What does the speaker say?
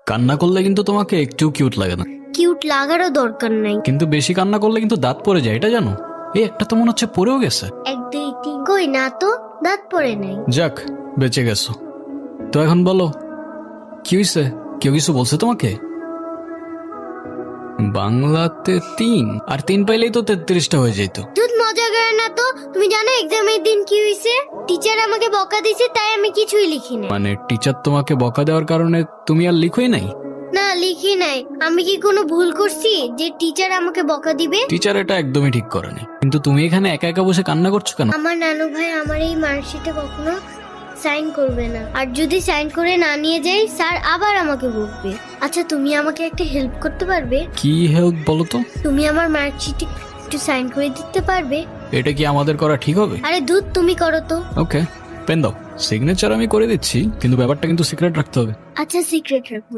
কান্না করলে কিন্তু তোমাকে একটু কিউট লাগে না, কিউট লাগারও দরকার নাই। কিন্তু বেশি কান্না করলে কিন্তু দাঁত পড়ে যায়, এটা জানো? এই একটা তো মনে হচ্ছে পড়েও গেছে। 1 2 3 কই না তো, দাঁত পড়ে নাই। যাক, বেঁচে গেছো। তো এখন বলো কি হয়েছে? কেউ কিছু বলছে তোমাকে? বাংলাতে 3 আর 3 পাইলেই তো 33টা হয়ে যেত। দুধ মজা করে না তো। তুমি জানো এক্সামের দিন কি হয়েছে? টিচার আমাকে বকা দিয়েছে, তাই আমি কিছুই লিখি নাই। মানে টিচার তোমাকে বকা দেওয়ার কারণে তুমি আর লিখোই নাই? না, লিখি নাই। আমি কি কোনো ভুল করছি যে টিচার আমাকে বকা দিবে? টিচার এটা একদমই ঠিক করেনি, কিন্তু তুমি এখানে একা একা বসে কান্না করছো কেন? আমার নানু ভাই আমার এই মার্কশিটে কখনো সাইন করবে না, আর যদি সাইন করে না নিয়ে যাই স্যার আবার আমাকে বকবে। আচ্ছা, তুমি আমাকে একটা হেল্প করতে পারবে? কি হেল্প বলো তো? তুমি আমার মার্কশিটে একটু সাইন করে দিতে পারবে? এটা কি আমাদের করা ঠিক হবে? আরে দুধ, তুমি করো তো। ওকে, পেন দাও। সিগনেচার আমি করে দিচ্ছি, কিন্তু ব্যাপারটা কিন্তু সিক্রেট রাখতে হবে। আচ্ছা, সিক্রেট রাখবো।